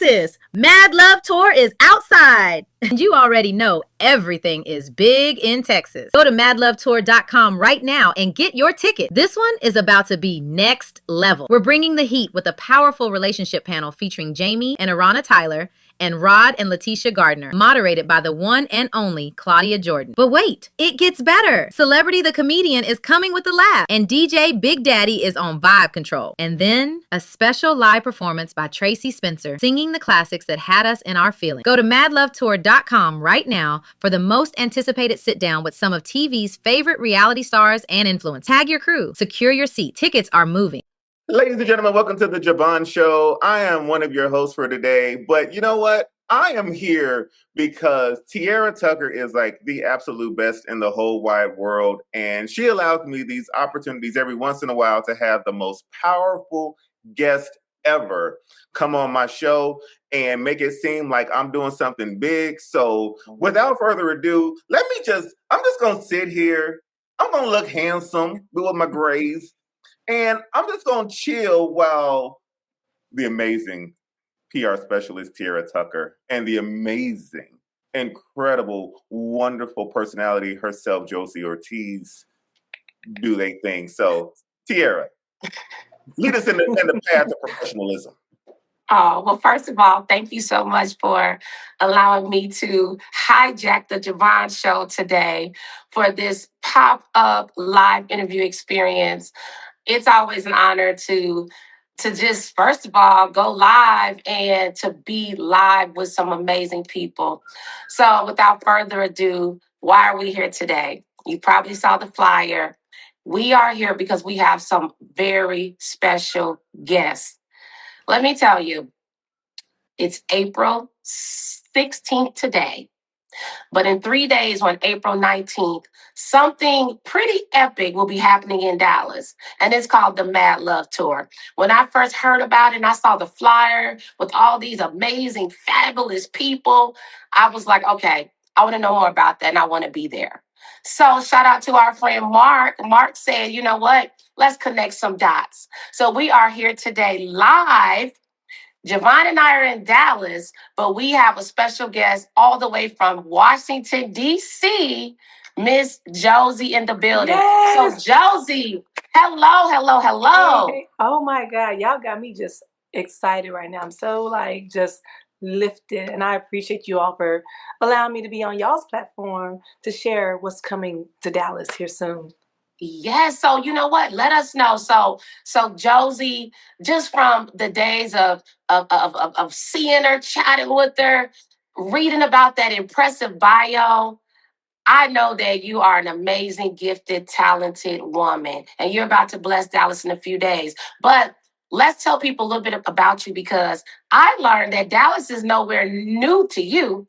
Texas. Mad Love Tour is outside. And you already know everything is big in Texas. Go to madlovetour.com right now and get your ticket. This one is about to be next level. We're bringing the heat with a powerful relationship panel featuring Jamie and Raina Tyler and Rod and Letitia Gardner, moderated by the one and only Claudia Jordan. But wait, it gets better. Celebrity the Comedian is coming with a laugh, and DJ Big Daddy is on vibe control. And then a special live performance by Tracy Spencer, singing the classics that had us in our feelings. Go to madlovetour.com right now for the most anticipated sit down with some of TV's favorite reality stars and influencers. Tag your crew, secure your seat. Tickets are moving. Ladies and gentlemen, welcome to the Javon Show. I am one of your hosts for today, but you know what? I am here because Tiara Tucker is like the absolute best in the whole wide world, and she allows me these opportunities every once in a while to have the most powerful guest ever come on my show and make it seem like I'm doing something big. So without further ado, I'm just going to sit here. I'm going to look handsome with my grays. And I'm just going to chill while the amazing PR specialist, Tiara Tucker, and the amazing, incredible, wonderful personality herself, Josie Ortiz, do their thing. So, Tiara, lead us in the path of professionalism. Oh, well, first of all, thank you so much for allowing me to hijack the Javon Show today for this pop-up live interview experience. It's always an honor to just, first of all, go live and to be live with some amazing people. So without further ado, why are we here today? You probably saw the flyer. We are here because we have some very special guests. Let me tell you, it's April 16th today. But in 3 days, on April 19th, something pretty epic will be happening in Dallas. And it's called the Mad Love Tour. When I first heard about it and I saw the flyer with all these amazing, fabulous people, I was like, okay, I want to know more about that and I want to be there. So shout out to our friend Mark. Mark said, you know what? Let's connect some dots. So we are here today live. Javon and I are in Dallas, but we have a special guest all the way from Washington, D.C., Miss Josie in the building. Yes. So Josie, hello. Hey. Oh my God, y'all got me just excited right now. I'm so just lifted, and I appreciate you all for allowing me to be on y'all's platform to share what's coming to Dallas here soon. Yes. So you know what? Let us know. So Josie, just from the days of seeing her, chatting with her, reading about that impressive bio, I know that you are an amazing, gifted, talented woman, and you're about to bless Dallas in a few days. But let's tell people a little bit about you, because I learned that Dallas is nowhere new to you.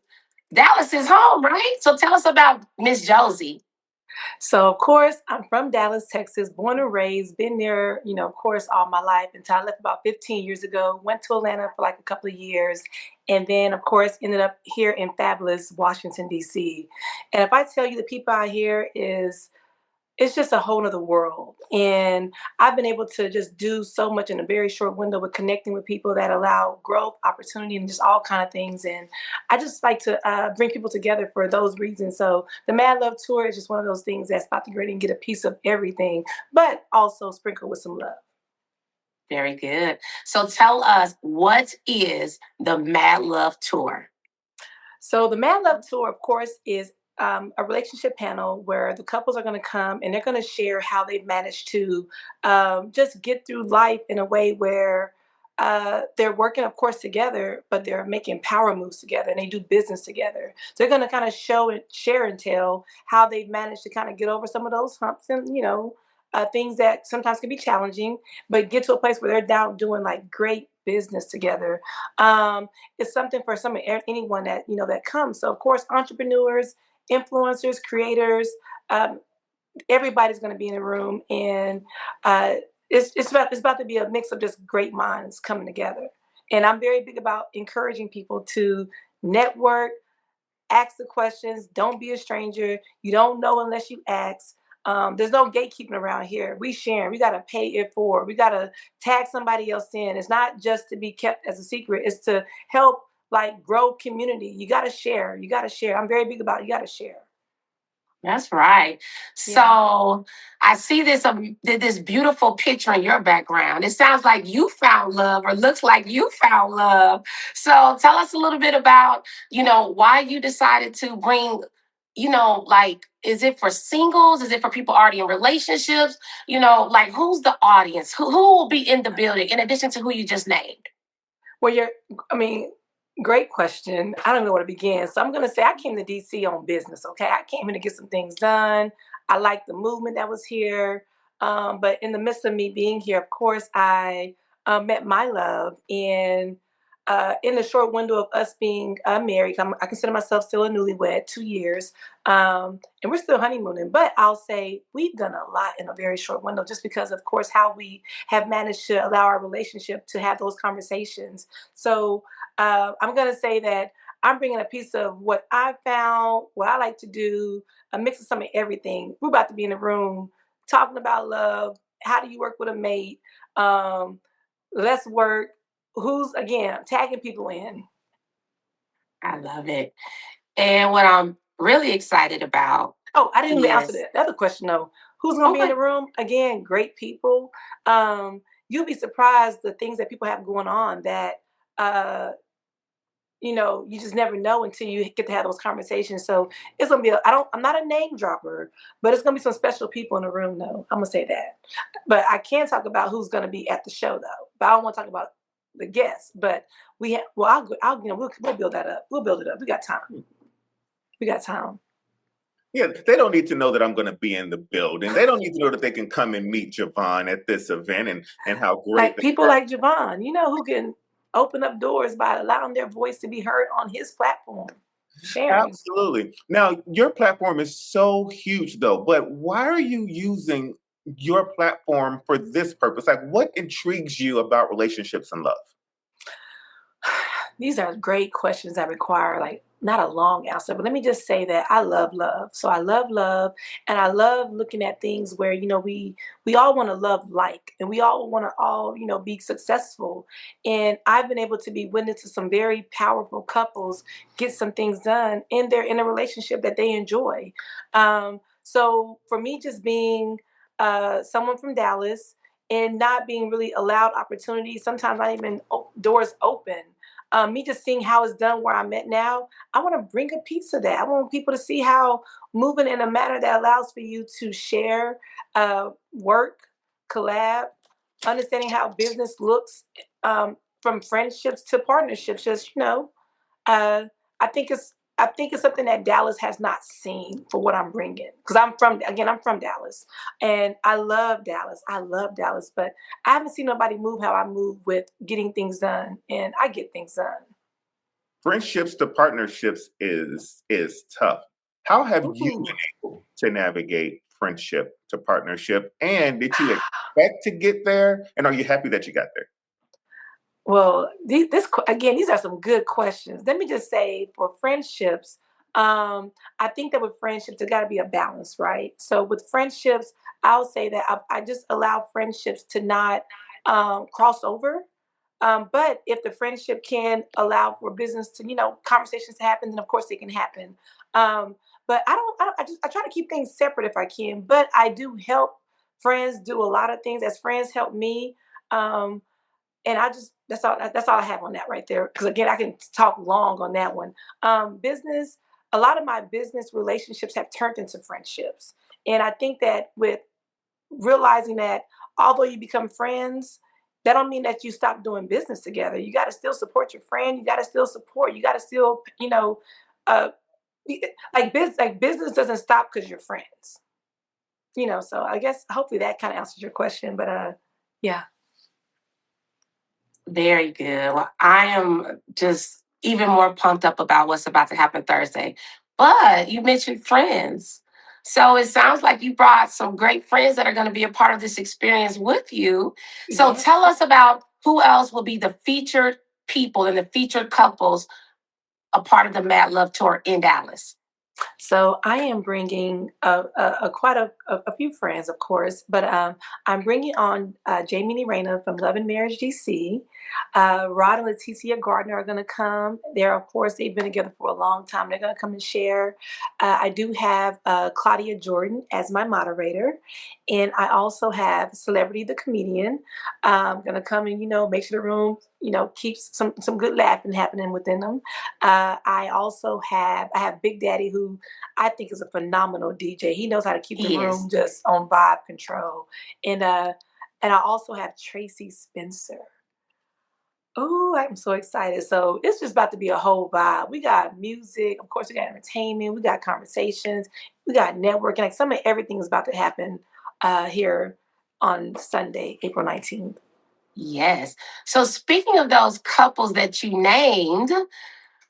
Dallas is home, right? So tell us about Miss Josie. So, of course, I'm from Dallas, Texas, born and raised, been there, of course, all my life until I left about 15 years ago, went to Atlanta for like a couple of years, and then, of course, ended up here in fabulous Washington, D.C. And if I tell you the people out here it's just a whole nother world. And I've been able to just do so much in a very short window with connecting with people that allow growth, opportunity, and just all kind of things. And I just like to bring people together for those reasons. So the Mad Love Tour is just one of those things that's about to go and get a piece of everything, but also sprinkle with some love. Very good. So tell us, what is the Mad Love Tour? So the Mad Love Tour, of course, is a relationship panel where the couples are going to come and they're going to share how they've managed to just get through life in a way where they're working, of course, together, but they're making power moves together and they do business together. So they're going to kind of show and share and tell how they've managed to kind of get over some of those humps and, things that sometimes can be challenging, but get to a place where they're down doing like great business together. It's something for anyone that, that comes. So, of course, entrepreneurs, influencers, creators, everybody's going to be in the room, and it's about to be a mix of just great minds coming together. And I'm very big about encouraging people to network, ask the questions, don't be a stranger. You don't know unless you ask. There's no gatekeeping around here. We sharing. We got to pay it forward. We got to tag somebody else in. It's not just to be kept as a secret. It's to help like grow community. You got to share. You got to share. I'm very big about it. You got to share. That's right. Yeah. So I see this beautiful picture in your background. It sounds like you found love, or looks like you found love. So tell us a little bit about, why you decided to bring, like, is it for singles? Is it for people already in relationships? Like, who's the audience? Who will be in the building in addition to who you just named? Well, great question. I don't know where to begin. So I'm going to say I came to DC on business. Okay. I came here to get some things done. I liked the movement that was here. But in the midst of me being here, of course, I met my love in the short window of us being married. I consider myself still a newlywed, 2 years. And we're still honeymooning, but I'll say we've done a lot in a very short window just because, of course, how we have managed to allow our relationship to have those conversations. So I'm going to say that I'm bringing a piece of what I found, what I like to do, a mix of some of everything. We're about to be in the room talking about love. How do you work with a mate? Let's work. Who's, again, tagging people in. I love it. And what I'm really excited about. Oh, I didn't even answer the other question, though. Who's going to be in the room? Again, great people. You'll be surprised the things that people have going on that, you just never know until you get to have those conversations. So it's going to be, I'm not a name dropper, but it's going to be some special people in the room, though. I'm going to say that. But I can talk about who's going to be at the show, though. But I don't want to talk about the guests. But we'll build that up. We'll build it up. We got time. Yeah, they don't need to know that I'm going to be in the building. They don't need to know that they can come and meet Javon at this event and how great. Like people like Javon, who can open up doors by allowing their voice to be heard on his platform. Sharing. Absolutely. Now, your platform is so huge, though, but why are you using your platform for this purpose? Like, what intrigues you about relationships and love? These are great questions that require not a long answer, but let me just say that I love love. So I love love, and I love looking at things where, we all want to love and we all want to be successful. And I've been able to be witness to some very powerful couples get some things done in a relationship that they enjoy. So for me, just being someone from Dallas and not being really allowed opportunities, sometimes not even doors open. Me just seeing how it's done where I'm at now, I want to bring a piece of that. I want people to see how moving in a manner that allows for you to share, work, collab, understanding how business looks, from friendships to partnerships. Just I think it's something that Dallas has not seen for what I'm bringing. Because I'm from Dallas, and I love Dallas. But I haven't seen nobody move how I move with getting things done, and I get things done. Friendships to partnerships is tough. How have you been able to navigate friendship to partnership? And did you expect to get there? And are you happy that you got there? Well, these are some good questions. Let me just say, for friendships, I think that with friendships, there got to be a balance, right? So with friendships, I'll say that I just allow friendships to not cross over. But if the friendship can allow for business to, conversations to happen, then of course it can happen. But I try to keep things separate if I can. But I do help friends do a lot of things as friends help me. And that's all I have on that right there. Because again, I can talk long on that one. Business, a lot of my business relationships have turned into friendships. And I think that with realizing that although you become friends, that don't mean that you stop doing business together. You got to still support your friend. You got to still business doesn't stop because you're friends. So I guess hopefully that kind of answers your question. But yeah. Very good. Well, I am just even more pumped up about what's about to happen Thursday. But you mentioned friends. So it sounds like you brought some great friends that are going to be a part of this experience with you. So tell us about who else will be the featured people and the featured couples a part of the Mad Love Tour in Dallas. So I am bringing quite a few friends, of course, but I'm bringing on Jamie and Raina from Love and Marriage DC. Rod and Leticia Gardner are going to come. They're, of course, they've been together for a long time. They're going to come and share. I do have Claudia Jordan as my moderator. And I also have Celebrity the Comedian. Going to come and, make sure the room, keeps some good laughing happening within them. I also have Big Daddy, who I think is a phenomenal DJ. He knows how to keep the room just on vibe control. And I also have Tracy Spencer. Oh, I'm so excited. So it's just about to be a whole vibe. We got music, of course, we got entertainment, we got conversations, we got networking. Like some of everything is about to happen here on Sunday, April 19th. Yes. So speaking of those couples that you named,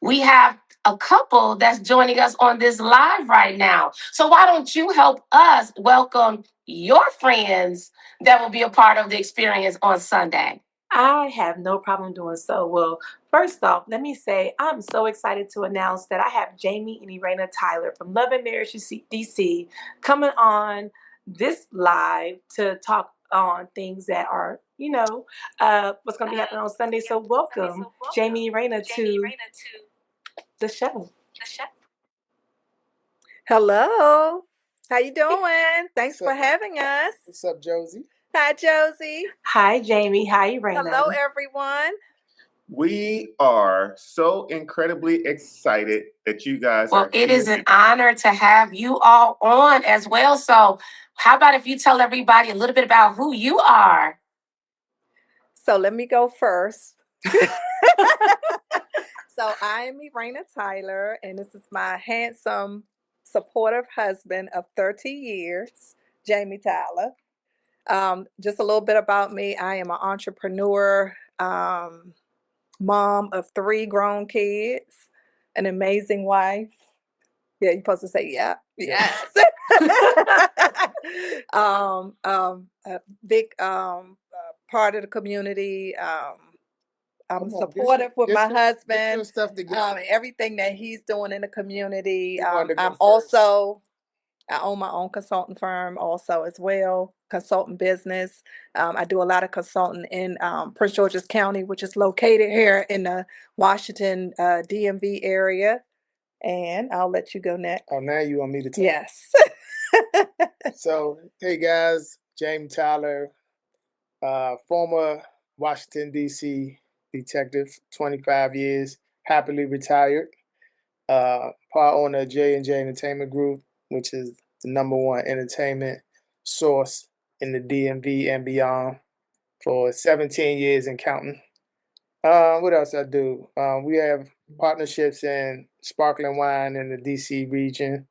we have a couple that's joining us on this live right now. So why don't you help us welcome your friends that will be a part of the experience on Sunday? I have no problem doing so. Well, first off, let me say I'm so excited to announce that I have Jamie and Raina Tyler from Love and Marriage DC coming on this live to talk on things that are, what's going to be happening on Sunday. So welcome, Jamie and Raina, to the show. Hello. How you doing? Thanks for having us. What's up, Josie? Hi, Josie. Hi, Jamie. Hi, Raina. Hello, everyone. We are so incredibly excited that you guys are Well, it here. is an honor to have you all on as well. So how about if you tell everybody a little bit about who you are? So let me go first. So I'm Raina Tyler, and this is my handsome, supportive husband of 30 years, Jamie Tyler. Just a little bit about me. I am an entrepreneur, mom of 3 grown kids, an amazing wife. Yeah, you're supposed to say yeah. Yes. A big part of the community. I'm supportive with my husband. Everything that he's doing in the community. I own my own consulting firm also as well, consulting business. I do a lot of consulting in Prince George's County, which is located here in the Washington DMV area. And I'll let you go next. Oh, now you want me to talk? Yes. So, hey guys, Jamie Tyler, former Washington, D.C. detective, 25 years, happily retired. Part owner of J&J Entertainment Group, which is the #1 entertainment source in the DMV and beyond for 17 years and counting. What else I do? We have partnerships in sparkling wine in the DC region.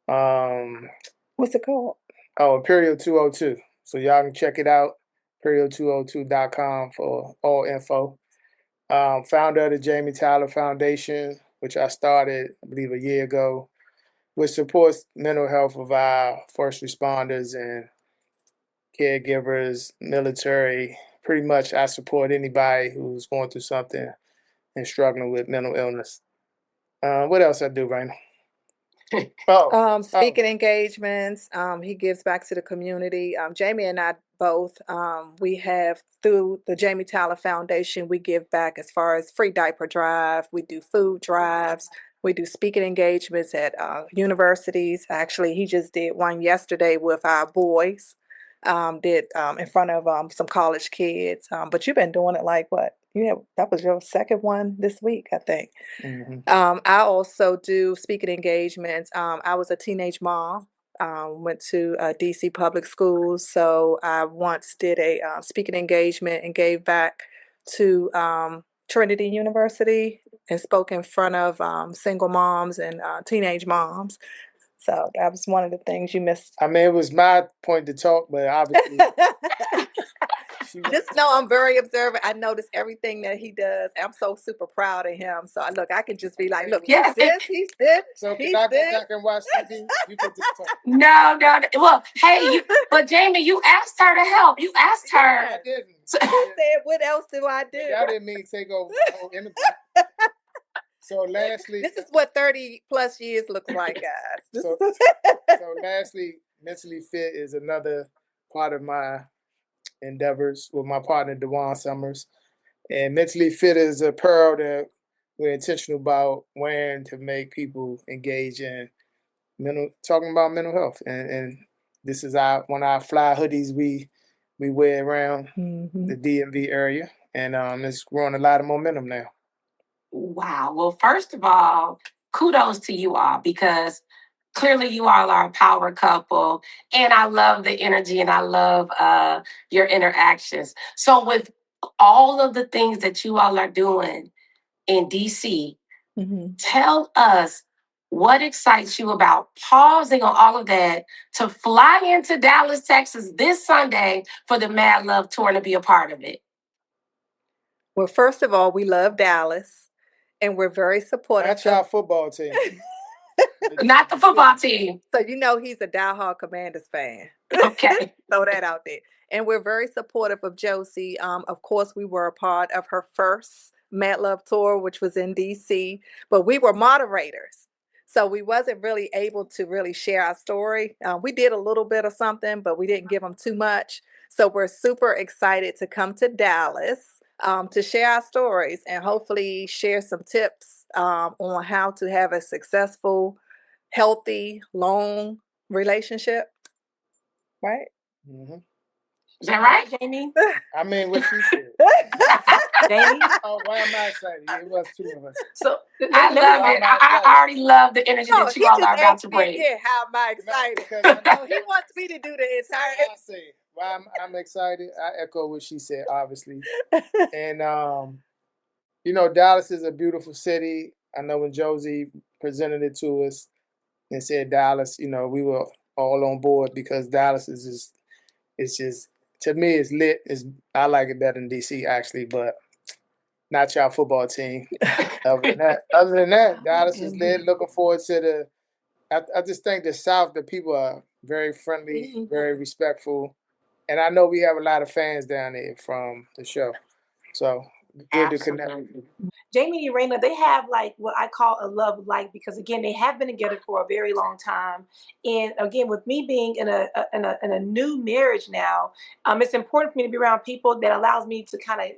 What's it called? Oh, Imperial 202. So y'all can check it out, imperial202.com for all info. Founder of the Jamie Tyler Foundation, which I started, I believe, a year ago, which supports mental health of our first responders and caregivers, military. Pretty much I support anybody who's going through something and struggling with mental illness. What else I do, Raina? Speaking engagements, he gives back to the community. Jamie and I both, we have through the Jamie Tyler Foundation, we give back as far as free diaper drive. We do food drives. We do speaking engagements at universities. Actually, he just did one yesterday with our boys. Did in front of some college kids. But you've been doing it like what? That was your second one this week, I think. Mm-hmm. I also do speaking engagements. I was a teenage mom. Went to DC public schools, so I once did a speaking engagement and gave back to Trinity University and spoke in front of single moms and teenage moms. So that was one of the things you missed. I mean, it was my point to talk, but obviously. Just know I'm very observant. I notice everything that he does. I'm so super proud of him. So I can just be like, look, he's this. So can I go back and watch TV? You can just talk. No. Well, hey, but Jamie, you asked her to help. You asked her. I didn't. I said, what else do I do? Y'all didn't mean take over the whole interview. So lastly, this is what 30 plus years looks like, guys. So lastly, Mentally Fit is another part of my endeavors with my partner, Dewan Summers. And Mentally Fit is a pearl that we're intentional about wearing to make people engage in talking about mental health. And this is one of our fly hoodies we wear around the DMV area. And it's growing a lot of momentum now. Wow. Well, first of all, kudos to you all because clearly you all are a power couple. And I love the energy and I love your interactions. So, with all of the things that you all are doing in DC, tell us what excites you about pausing on all of that to fly into Dallas, Texas this Sunday for the Mad Love Tour and to be a part of it. Well, first of all, we love Dallas, and we're very supportive. That's our football team. Not the football team. So he's a diehard Commanders fan. Okay. Throw that out there. And we're very supportive of Josie. Of course, we were a part of her first Mad Love Tour, which was in DC, but we were moderators. So we wasn't really able to really share our story. We did a little bit of something, but we didn't give them too much. So we're super excited to come to Dallas to share our stories and hopefully share some tips on how to have a successful, healthy, long relationship. Right? Mm-hmm. Is that right, Jamie? I mean, what she said. Jamie? Oh, why am I excited? It was two of us. So I love it. I already love the energy that you all are about to bring. Yeah, how am I excited? He wants me to do the entire. I say why I'm excited. I echo what she said, obviously. And Dallas is a beautiful city. I know when Josie presented it to us and said Dallas, we were all on board because Dallas is just to me it's lit. I like it better than DC actually, but not y'all football team. Other than that, Dallas is lit. Looking forward to I just think the South, the people are very friendly, very respectful. And I know we have a lot of fans down there from the show. So good to connect. Jamie and Raina, they have like what I call a love life because again, they have been together for a very long time. And again, with me being in a new marriage now, it's important for me to be around people that allows me to kind of,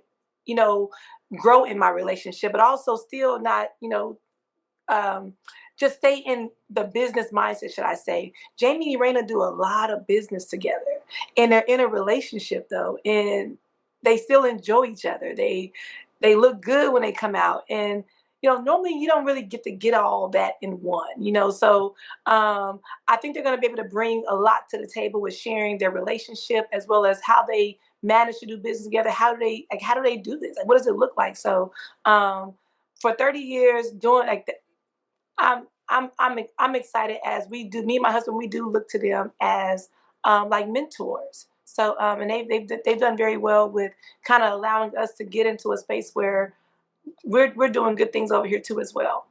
grow in my relationship, but also still not, just stay in the business mindset, should I say. Jamie and Raina do a lot of business together and they're in a relationship though. And they still enjoy each other. They look good when they come out. And, normally you don't really get to get all that in one, so I think they're going to be able to bring a lot to the table with sharing their relationship as well as how they manage to do business together. How do they do this? Like, what does it look like? So for 30 years doing like that, I'm excited as we do. Me and my husband, we do look to them as like mentors. So and they've done very well with kind of allowing us to get into a space where we're doing good things over here too as well.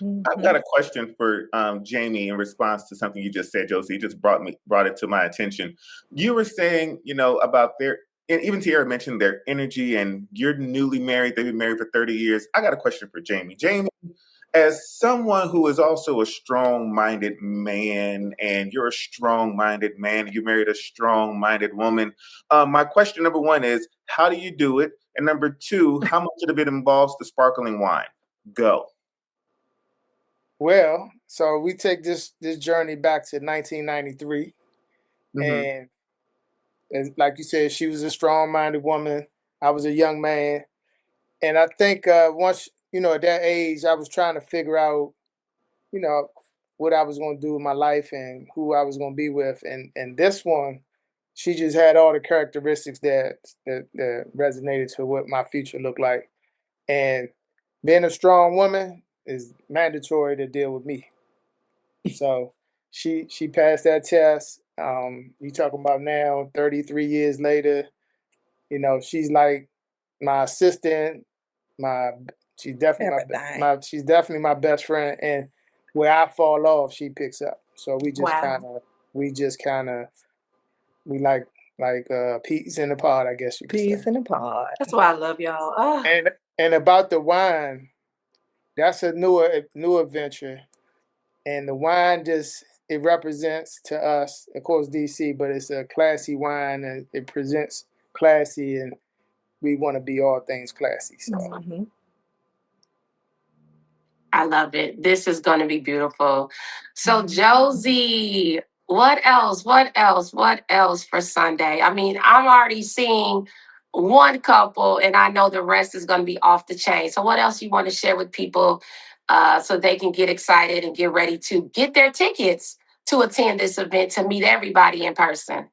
I've got a question for Jamie in response to something you just said, Josie. You just brought it to my attention. You were saying, about and even Tierra mentioned their energy, and you're newly married. They've been married for 30 years. I got a question for Jamie. Jamie, as someone who is also a strong-minded man, and you're a strong-minded man, you married a strong-minded woman. My question number one is, how do you do it? And number two, how much of it involves the sparkling wine? Go. Well, so we take this journey back to 1993. And like you said, she was a strong-minded woman. I was a young man. And I think once, at that age, I was trying to figure out, what I was going to do with my life and who I was going to be with. And this one, she just had all the characteristics that resonated to what my future looked like. And being a strong woman is mandatory to deal with me. So she passed that test. You talking about now, 33 years later, she's like my assistant, she's definitely my best friend. And where I fall off, she picks up. So we like peas in the pod, I guess you could say. Peas in the pod. That's why I love y'all. And about the wine, That's a new adventure. And the wine it represents to us, of course, DC, but it's a classy wine and it presents classy, and we want to be all things classy. So I love it. This is going to be beautiful. So, Josie, what else? What else? What else for Sunday? I mean, I'm already seeing one couple, and I know the rest is going to be off the chain. So, what else you want to share with people so they can get excited and get ready to get their tickets to attend this event to meet everybody in person?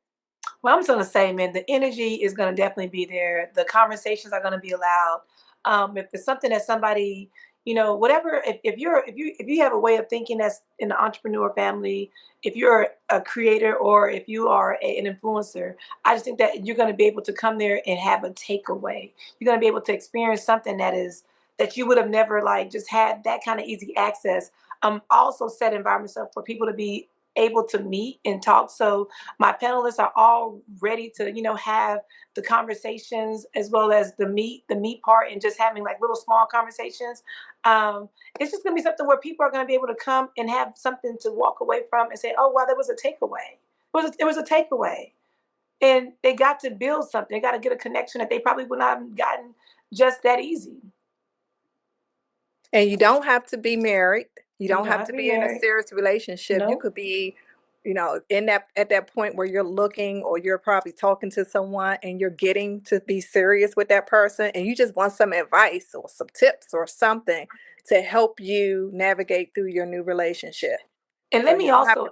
Well, I'm just gonna say, man, the energy is gonna definitely be there. The conversations are gonna be allowed. If it's something that somebody, whatever, if you have a way of thinking that's in the entrepreneur family, if you're a creator or if you are an influencer, I just think that you're gonna be able to come there and have a takeaway. You're gonna be able to experience something that you would have never like just had that kind of easy access. Also set environments up for people to be able to meet and talk. So my panelists are all ready to, have the conversations as well as the meet part and just having like little small conversations. It's just gonna be something where people are gonna be able to come and have something to walk away from and say, oh wow, there was a takeaway. It was a takeaway. And they got to build something. They got to get a connection that they probably would not have gotten just that easy. And you don't have to be married. You don't have to be in a serious relationship. Nope. You could be, at that point where you're looking or you're probably talking to someone and you're getting to be serious with that person and you just want some advice or some tips or something to help you navigate through your new relationship. And let me also,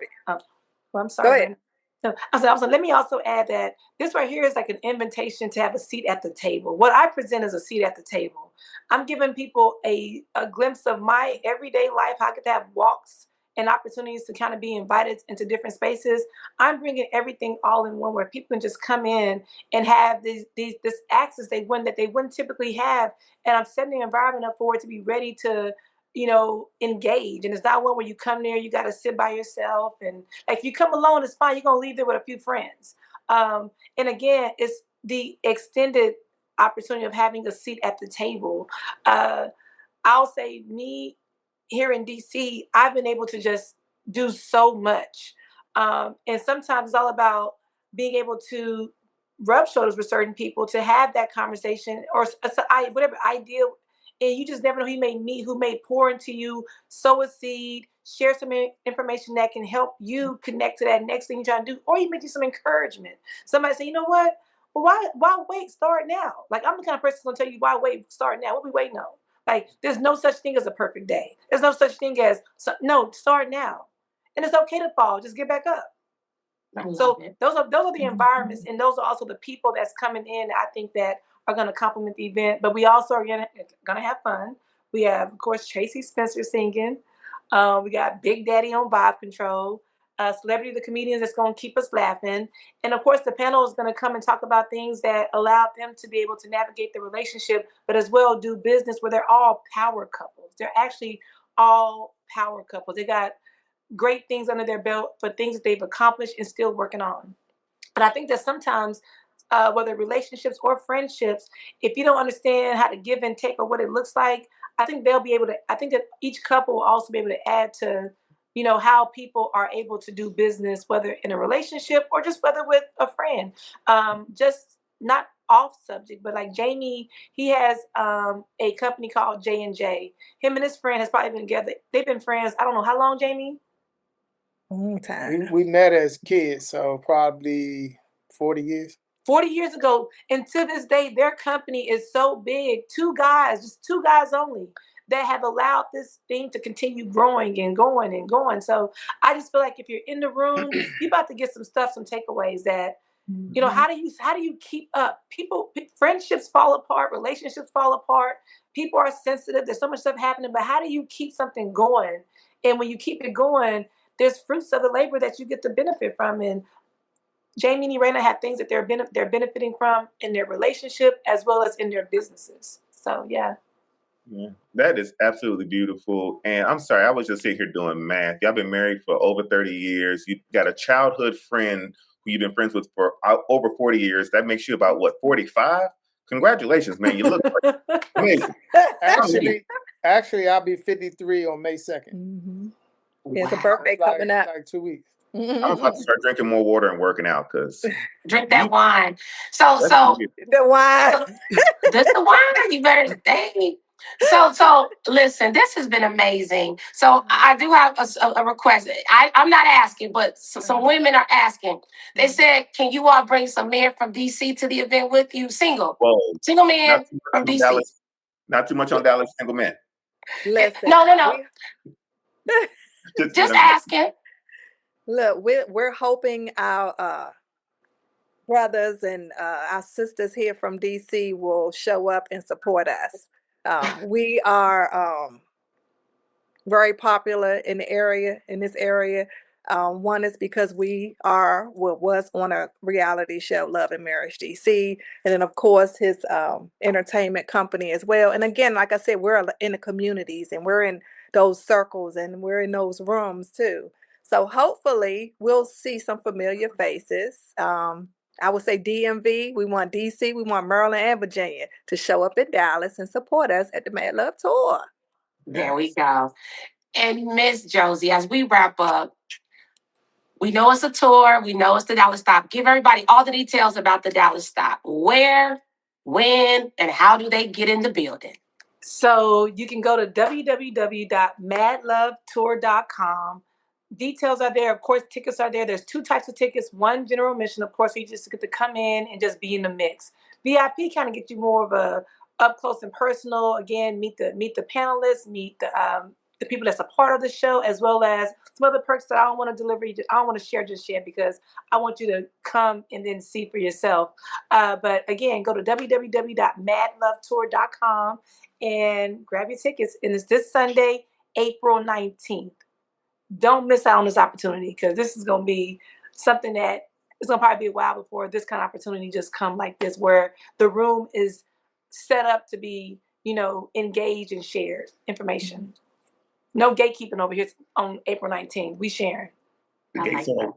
I'm sorry. Go ahead. Let me also add that this right here is like an invitation to have a seat at the table. What I present is a seat at the table. I'm giving people a glimpse of my everyday life, how I get to have walks and opportunities to kind of be invited into different spaces. I'm bringing everything all in one where people can just come in and have this access that they wouldn't typically have. And I'm setting the environment up for it to be ready to engage. And it's not one where you come there, you got to sit by yourself. And like, if you come alone, it's fine. You're going to leave there with a few friends. And again, it's the extended opportunity of having a seat at the table. I'll say me here in DC, I've been able to just do so much. And sometimes it's all about being able to rub shoulders with certain people, to have that conversation or whatever idea. And you just never know who you may meet, who may pour into you, sow a seed, share some information that can help you connect to that next thing you're trying to do, or even give you some encouragement. Somebody say, you know what? Well, why wait? Start now. Like, I'm the kind of person who's gonna tell you why wait, start now. What we waiting on? Like, there's no such thing as a perfect day. There's no such thing as no, start now. And it's okay to fall. Just get back up. So those are the environments, and those are also the people that's coming in. I think that are going to complement the event, but we also are going to have fun. We have, of course, Tracy Spencer singing. We got Big Daddy on vibe control. Celebrity the comedians that's going to keep us laughing. And of course, the panel is going to come and talk about things that allow them to be able to navigate the relationship, but as well do business where they're all power couples. They're actually all power couples. They got great things under their belt, but things that they've accomplished and still working on. But I think that sometimes, whether relationships or friendships, if you don't understand how to give and take or what it looks like, I think that each couple will also be able to add to, how people are able to do business, whether in a relationship or just whether with a friend. Just not off subject, but like Jamie, he has a company called J&J. Him and his friend has probably been together. They've been friends, I don't know how long, Jamie? Long time. We met as kids, so probably 40 years. 40 years ago, and to this day, their company is so big. Just two guys only, that have allowed this thing to continue growing and going and going. So I just feel like if you're in the room, you're about to get some takeaways that, how do you keep up? Friendships fall apart, relationships fall apart. People are sensitive. There's so much stuff happening, but how do you keep something going? And when you keep it going, there's fruits of the labor that you get to benefit from. And Jamie and Raina have things that they're benefiting from in their relationship as well as in their businesses. So, yeah. Yeah, that is absolutely beautiful. And I'm sorry, I was just sitting here doing math. Y'all been married for over 30 years. You got a childhood friend who you've been friends with for over 40 years. That makes you about, 45? Congratulations, man. You look amazing. Actually, I'll be 53 on May 2nd. Mm-hmm. There's a birthday coming up. Like 2 weeks. I'm about to start drinking more water and working out because drink that wine. So the wine. Just the wine. You better stay. So listen, this has been amazing. So I do have a request. I'm not asking, but some women are asking. They said, can you all bring some men from DC to the event with you? Single men from DC. Dallas, not too much on Dallas single men. Listen. No. Just asking. Look, we're hoping our brothers and our sisters here from DC will show up and support us. We are very popular in this area. One is because we was on a reality show, Love and Marriage DC, and then of course his entertainment company as well. And again, like I said, we're in the communities and we're in those circles and we're in those rooms too. So hopefully we'll see some familiar faces. I would say DMV, we want DC, we want Maryland and Virginia to show up in Dallas and support us at the Mad Love Tour. There we go. And Miss Josie, as we wrap up, we know it's a tour. We know it's the Dallas stop. Give everybody all the details about the Dallas stop. Where, when, and how do they get in the building? So you can go to www.madlovetour.com. Details are there. Of course, tickets are there. There's 2 types of tickets. One, general admission. Of course, you just get to come in and just be in the mix. VIP kind of gets you more of a up close and personal. Again, meet the panelists, meet the people that's a part of the show, as well as some other perks that I don't want to deliver. I don't want to share just yet because I want you to come and then see for yourself. But again, go to www.madlovetour.com and grab your tickets. And it's this Sunday, April 19th. Don't miss out on this opportunity because this is going to be something that it's going to probably be a while before this kind of opportunity just come like this, where the room is set up to be, engaged and shared information. No gatekeeping over here on April 19th. We sharing. The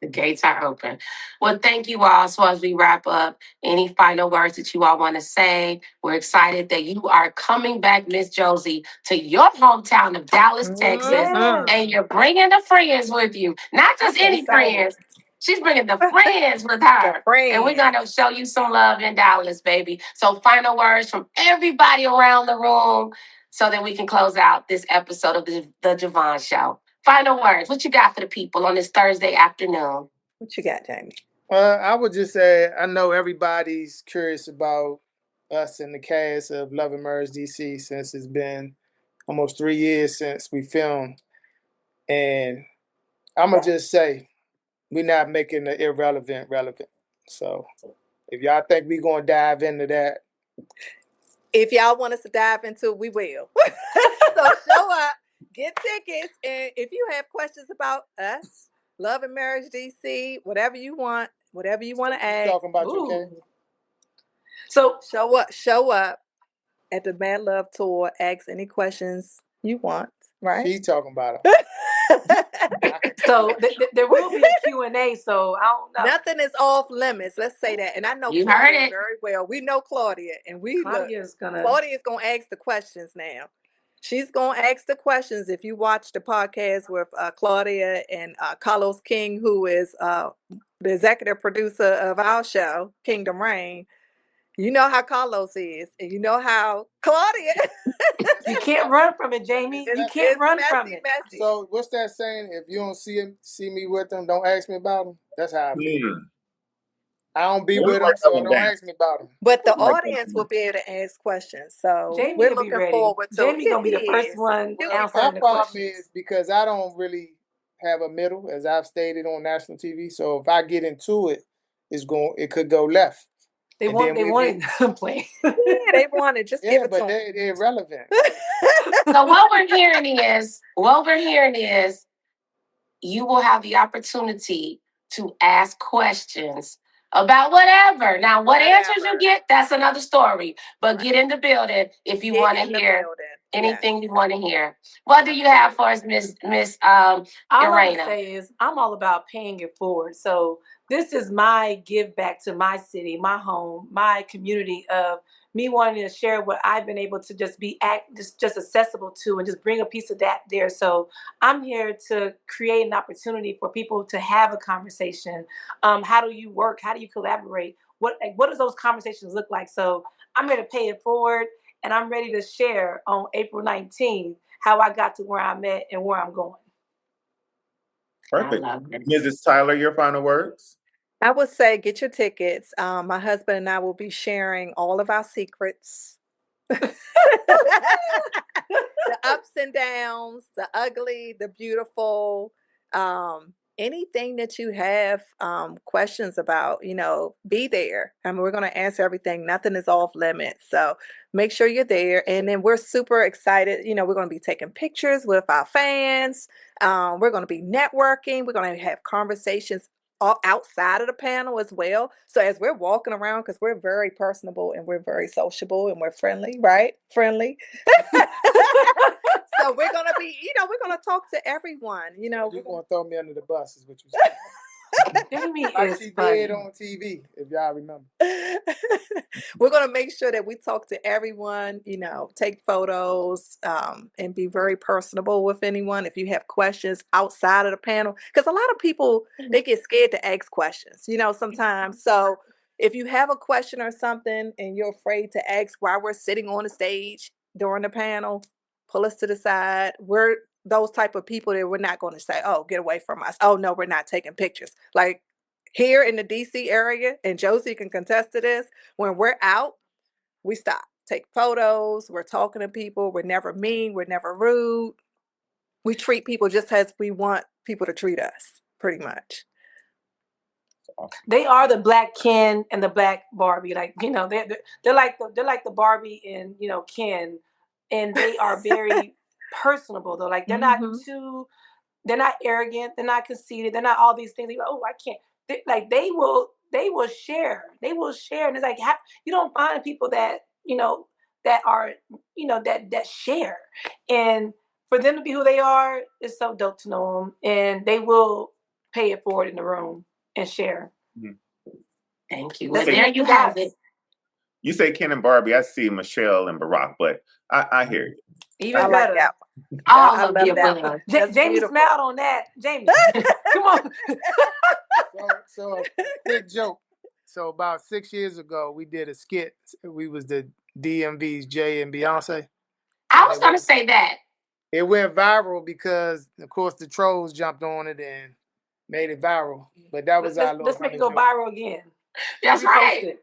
gates are open. Well, thank you all. So as we wrap up, any final words that you all want to say? We're excited that you are coming back, Miss Josie, to your hometown of Dallas, Texas, and you're bringing the friends with you. Not just any friends. She's bringing the friends with her. And we're going to show you some love in Dallas, baby. So final words from everybody around the room so that we can close out this episode of the Javon Show. Final words. What you got for the people on this Thursday afternoon? What you got, Jamie? I would just say I know everybody's curious about us and the cast of Love and Marriage DC since it's been almost 3 years since we filmed. And I'm going to just say, we're not making the irrelevant relevant. So if y'all think we're going to dive into that. If y'all want us to dive into it, we will. So show up. Get tickets, and if you have questions about us, Love and Marriage DC, whatever you want to ask. Talking about you, okay? So show up at the Mad Love Tour. Ask any questions you want. Right? She's talking about it. So there will be a Q&A. So I don't know. Nothing is off limits. Let's say that. And I know you Claudia heard it very well. We know Claudia, and Claudia's gonna ask the questions now. She's going to ask the questions. If you watch the podcast with Claudia and Carlos King, who is the executive producer of our show, Kingdom Reign, you know how Carlos is, and you know how Claudia. You can't run from it, Jamie. You can't run from it. Messy. So what's that saying? If you don't see me with them, don't ask me about them. That's how I feel. I don't be with them, so don't ask me about them. But the audience will be able to ask questions. So Jamie we're looking forward to Jamie's going to be the first one answering the question is because I don't really have a middle, as I've stated on national TV. So if I get into it, it could go left. They want to play. Yeah, they want to just give it to them. They're irrelevant. So what we're hearing is you will have the opportunity to ask questions about whatever. Now, what answers you get, that's another story. But get in the building if you want to hear anything you want to hear. What do you have for us, Miss All I Raina? say is I'm all about paying it forward. So this is my give back to my city, my home, my community of me wanting to share what I've been able to just be just accessible to, and just bring a piece of that there. So I'm here to create an opportunity for people to have a conversation. How do you work? How do you collaborate? What does those conversations look like? So I'm here to pay it forward, and I'm ready to share on April 19th how I got to where I'm at and where I'm going. Perfect. Mrs. Tyler, your final words? I would say get your tickets. My husband and I will be sharing all of our secrets. The ups and downs, the ugly, the beautiful, anything that you have questions about, be there. I mean, we're going to answer everything. Nothing is off limits. So make sure you're there. And then we're super excited. We're going to be taking pictures with our fans. We're going to be networking. We're going to have conversations all outside of the panel as well. So as we're walking around, because we're very personable and we're very sociable and we're friendly, right? Friendly. So we're going to be, we're going to talk to everyone. You're going to throw me under the bus is what you said. Jamie like is she funny. did on TV, if y'all remember. We're going to make sure that we talk to everyone, take photos, and be very personable with anyone. If you have questions outside of the panel, because a lot of people, they get scared to ask questions, sometimes. So if you have a question or something and you're afraid to ask while we're sitting on the stage during the panel, pull us to the side. We're those type of people that we're not going to say, oh, get away from us. Oh, no, we're not taking pictures. Like here in the DC area, and Josie can contest to this, when we're out, we stop, take photos. We're talking to people. We're never mean. We're never rude. We treat people just as we want people to treat us, pretty much. They are the Black Ken and the Black Barbie. Like, they're like the Barbie and, Ken. And they are very personable though. Like they're not arrogant. They're not conceited. They're not all these things. Like, oh, I can't. They will share. They will share. And it's like, you don't find people that, that are, that share. And for them to be who they are, it's so dope to know them. And they will pay it forward in the room and share. Thank you. Well, there you have it. You say Ken and Barbie, I see Michelle and Barack, but I hear you. Even better. Like all of the above. Jamie smiled on that. Jamie, come on. So a quick joke. So about 6 years ago, we did a skit. We was the DMV's Jay and Beyonce. I was going to say that. It went viral because, of course, the trolls jumped on it and made it viral. But that was our little. Let's make it go viral again. That's right.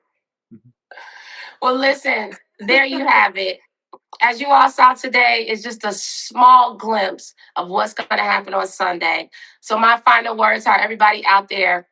Well, listen, there you have it. As you all saw today, is just a small glimpse of what's going to happen on Sunday. So my final words are, everybody out there,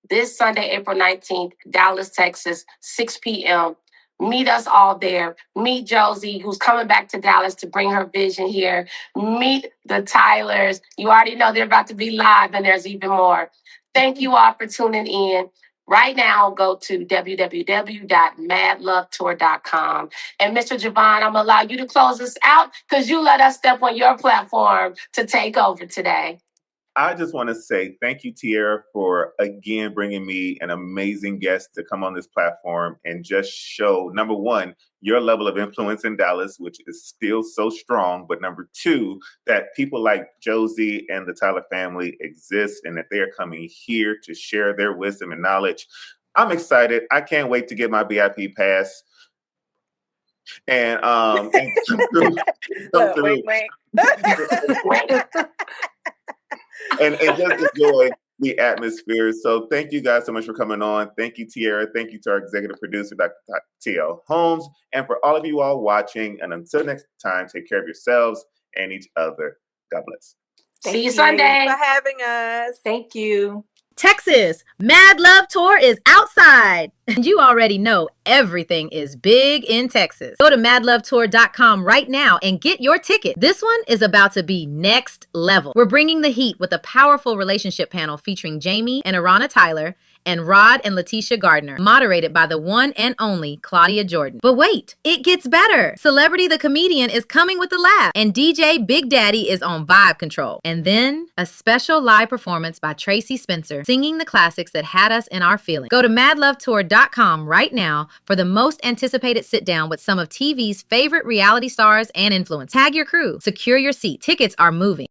this Sunday, April 19th, Dallas, Texas, 6 p.m. Meet us all there. Meet Josie, who's coming back to Dallas to bring her vision here. Meet the Tylers. You already know they're about to be live, and there's even more. Thank you all for tuning in. Right now, go to www.madlovetour.com. And Mr. Javon, I'm going to allow you to close us out because you let us step on your platform to take over today. I just want to say thank you, Tierra, for again bringing me an amazing guest to come on this platform and just show, number one, your level of influence in Dallas, which is still so strong. But number two, that people like Josie and the Tyler family exist and that they are coming here to share their wisdom and knowledge. I'm excited. I can't wait to get my VIP pass. And and just enjoy the atmosphere. So thank you guys so much for coming on. Thank you, Tierra. Thank you to our executive producer, Dr. T.L. Holmes. And for all of you all watching, and until next time, take care of yourselves and each other. God bless. See you Sunday. For having us. Thank you. Texas, Mad Love Tour is outside. And you already know everything is big in Texas. Go to madlovetour.com right now and get your ticket. This one is about to be next level. We're bringing the heat with a powerful relationship panel featuring Jamie and Raina Tyler and Rod and Letitia Gardner, moderated by the one and only Claudia Jordan. But wait, it gets better. Celebrity the Comedian is coming with a laugh, and DJ Big Daddy is on vibe control. And then a special live performance by Tracy Spencer, singing the classics that had us in our feelings. Go to madlovetour.com right now for the most anticipated sit down with some of TV's favorite reality stars and influencers. Tag your crew, secure your seat. Tickets are moving.